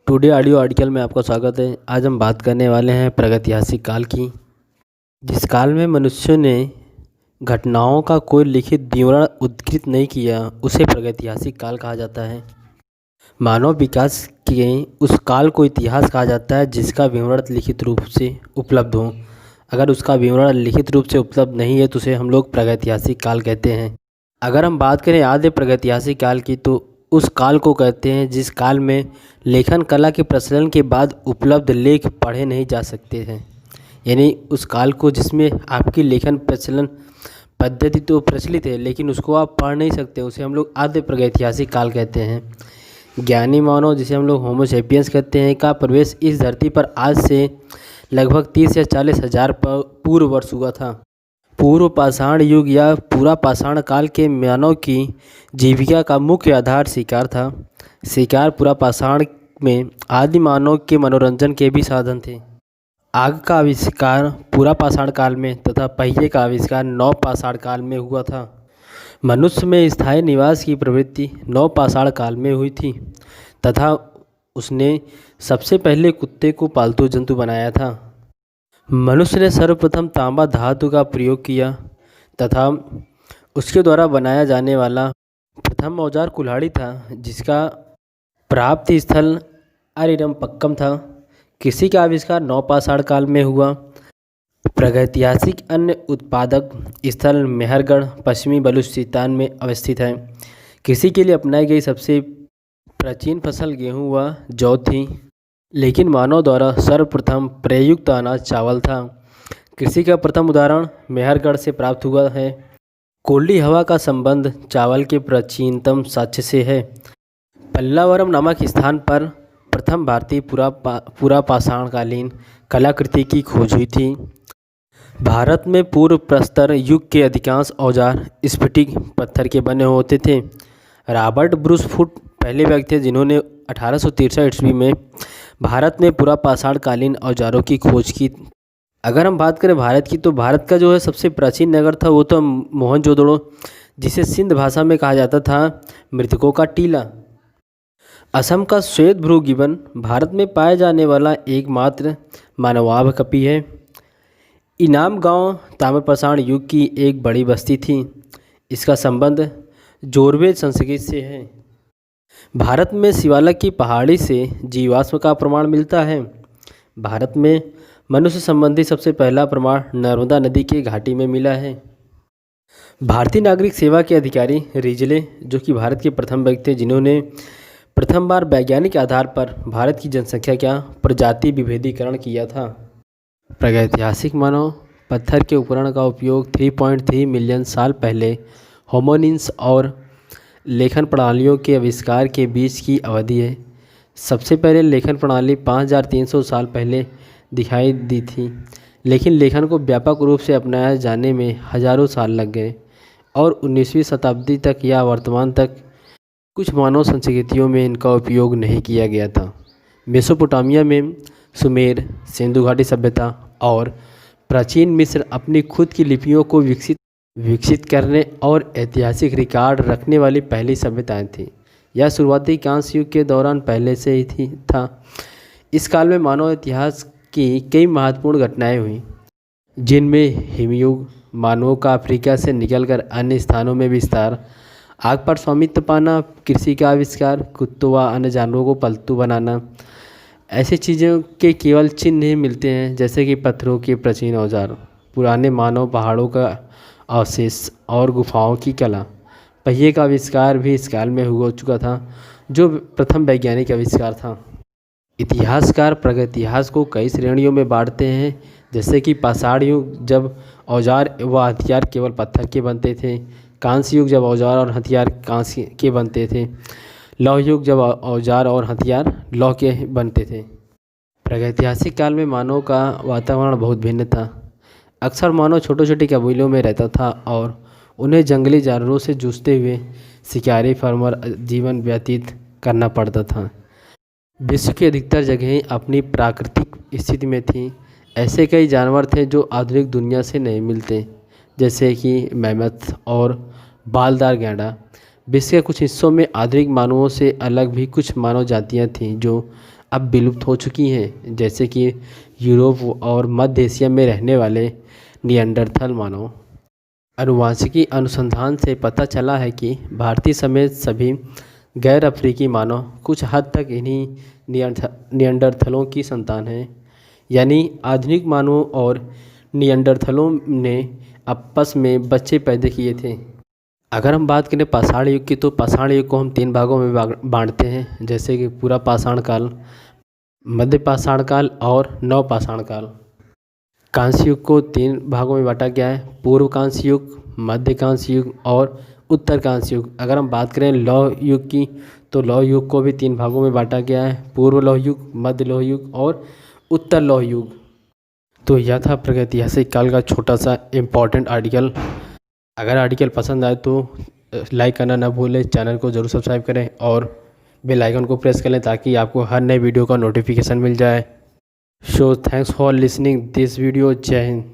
Today audio article में आपका स्वागत है। आज हम बात करने वाले हैं प्रागैतिहासिक काल की। जिस काल में मनुष्यों ने घटनाओं का कोई लिखित विवरण उद्धृत नहीं किया उसे प्रागैतिहासिक काल कहा जाता है। मानव विकास के उस काल को इतिहास कहा जाता है जिसका विवरण लिखित रूप से उपलब्ध हो। अगर उसका विवरण लिखित रूप से उपलब्ध नहीं है तो उसे हम लोग प्रागैतिहासिक काल कहते हैं। अगर हम बात करें आद्य प्रागैतिहासिक काल की तो उस काल को कहते हैं जिस काल में लेखन कला के प्रचलन के बाद उपलब्ध लेख पढ़े नहीं जा सकते हैं। यानी उस काल को जिसमें आपकी लेखन प्रचलन पद्धति तो प्रचलित है लेकिन उसको आप पढ़ नहीं सकते, उसे हम लोग आद्य प्रागैतिहासिक काल कहते हैं। ज्ञानी मानव जिसे हम लोग होमो सेपियंस कहते हैं का प्रवेश इस धरती पर आज से लगभग 30 या 40 हज़ार पूर्व वर्ष हुआ था। पूर्व पाषाण युग या पूरा पाषाण काल के मानव की जीविका का मुख्य आधार शिकार था। शिकार पूरा पाषाण में आदि मानव के मनोरंजन के भी साधन थे। आग का आविष्कार पूरा पाषाण काल में तथा पहिए का आविष्कार नव पाषाण काल में हुआ था। मनुष्य में स्थायी निवास की प्रवृत्ति नव पाषाण काल में हुई थी तथा उसने सबसे पहले कुत्ते को पालतू जंतु बनाया था। मनुष्य ने सर्वप्रथम तांबा धातु का प्रयोग किया तथा उसके द्वारा बनाया जाने वाला प्रथम औजार कुल्हाड़ी था जिसका प्राप्ति स्थल अरिरमपक्कम था। कृषि का आविष्कार नवपाषाण काल में हुआ। प्रागैतिहासिक अन्य उत्पादक स्थल मेहरगढ़ पश्चिमी बलूचिस्तान में अवस्थित है। कृषि के लिए अपनाई गई सबसे प्राचीन फसल गेहूँ व जौ थी, लेकिन मानव द्वारा सर्वप्रथम प्रयुक्त अनाज चावल था। कृषि का प्रथम उदाहरण मेहरगढ़ से प्राप्त हुआ है। कोल्डी हवा का संबंध चावल के प्राचीनतम साक्ष्य से है। पल्लावरम नामक स्थान पर प्रथम भारतीय पूरा पाषाणकालीन कलाकृति की खोज हुई थी। भारत में पूर्व प्रस्तर युग के अधिकांश औजार स्फटिक पत्थर के बने होते थे। रॉबर्ट ब्रूस फुट पहले व्यक्ति थे जिन्होंने 1863 ईस्वी में भारत में पूरा पाषाणकालीन औजारों की खोज की। अगर हम बात करें भारत की तो भारत का जो है सबसे प्राचीन नगर था वो तो मोहनजोदड़ो, जिसे सिंध भाषा में कहा जाता था मृतकों का टीला। असम का श्वेत भ्रू गिबन भारत में पाया जाने वाला एकमात्र मानवाभ कपि है। इनाम गांव ताम्रपाषाण युग की एक बड़ी बस्ती थी। इसका संबंध जोरवे संस्कृति से है। भारत में शिवालिक की पहाड़ी से जीवाश्म का प्रमाण मिलता है। भारत में मनुष्य संबंधी सबसे पहला प्रमाण नर्मदा नदी के घाटी में मिला है। भारतीय नागरिक सेवा के अधिकारी रिजले, जो कि भारत के प्रथम व्यक्ति थे जिन्होंने प्रथम बार वैज्ञानिक आधार पर भारत की जनसंख्या का प्रजाति विभेदीकरण किया था। प्रागैतिहासिक मानव पत्थर के उपकरण का उपयोग 3.3 मिलियन साल पहले होमोनिन्स और लेखन प्रणालियों के आविष्कार के बीच की अवधि है। सबसे पहले लेखन प्रणाली 5300 साल पहले दिखाई दी थी, लेकिन लेखन को व्यापक रूप से अपनाया जाने में हजारों साल लग गए और 19वीं शताब्दी तक या वर्तमान तक कुछ मानव संस्कृतियों में इनका उपयोग नहीं किया गया था। मेसोपोटामिया में सुमेर, सिंधु घाटी सभ्यता और प्राचीन मिस्र अपनी खुद की लिपियों को विकसित करने और ऐतिहासिक रिकॉर्ड रखने वाली पहली सभ्यताएं थीं। यह शुरुआती कांस्य युग के दौरान पहले से ही था। इस काल में मानव इतिहास की कई महत्वपूर्ण घटनाएं हुई, जिनमें हिमयुग, मानवों का अफ्रीका से निकलकर अन्य स्थानों में विस्तार, आग पर स्वामित्व पाना, कृषि का आविष्कार, कुत्तों व अन्य जानवरों को पालतू बनाना। ऐसी चीज़ों के केवल चिन्ह ही मिलते हैं, जैसे कि पत्थरों के प्राचीन औजार, पुराने मानव पहाड़ों का अवशेष और गुफाओं की कला। पहिए का आविष्कार भी इस काल में हो चुका था, जो प्रथम वैज्ञानिक आविष्कार था। इतिहासकार प्रागैतिहास को कई श्रेणियों में बांटते हैं, जैसे कि पाषाण युग जब औजार व हथियार केवल पत्थर के बनते थे, कांस्य युग जब औजार और हथियार कांस्य के बनते थे, लौह युग जब औजार और हथियार लौह के बनते थे। प्रागैतिहासिक काल में मानव का वातावरण बहुत भिन्न था। अक्सर मानव छोटी छोटी कबीलों में रहता था और उन्हें जंगली जानवरों से जूझते हुए शिकारी फार्मर जीवन व्यतीत करना पड़ता था। विश्व की अधिकतर जगहें अपनी प्राकृतिक स्थिति में थीं। ऐसे कई जानवर थे जो आधुनिक दुनिया से नहीं मिलते, जैसे कि मैमथ और बालदार गैंडा। विश्व के कुछ हिस्सों में आधुनिक मानवों से अलग भी कुछ मानव जातियां थीं जो अब विलुप्त हो चुकी हैं, जैसे कि यूरोप और मध्य एशिया में रहने वाले निएंडरथल मानव। आनुवांशिकी अनुसंधान से पता चला है कि भारतीय समेत सभी गैर अफ्रीकी मानव कुछ हद तक इन्हीं निएंडरथलों की संतान हैं। यानी आधुनिक मानवों और निएंडरथलों ने आपस में बच्चे पैदा किए थे। अगर हम बात करें पाषाण युग की, तो पाषाण युग को हम 3 भागों में बांटते हैं, जैसे कि पूरा पाषाण काल, मध्य पाषाण काल और नव पाषाण काल। कांस्य युग को 3 भागों में बांटा गया है, पूर्व कांस्य युग, मध्य कांस्य युग और उत्तर कांस्य युग। अगर हम बात करें लौह युग की, तो लौह युग को भी 3 भागों में बांटा गया है, पूर्व लौह युग, मध्य लौह युग और उत्तर लौह युग। तो यह था प्रागैतिहासिक काल का छोटा सा इम्पॉर्टेंट आर्टिकल। अगर आर्टिकल पसंद आए तो लाइक करना ना भूलें, चैनल को ज़रूर सब्सक्राइब करें और बेल आइकन को प्रेस कर लें ताकि आपको हर नए वीडियो का नोटिफिकेशन मिल जाए। So thanks for listening this video. जय हिंद।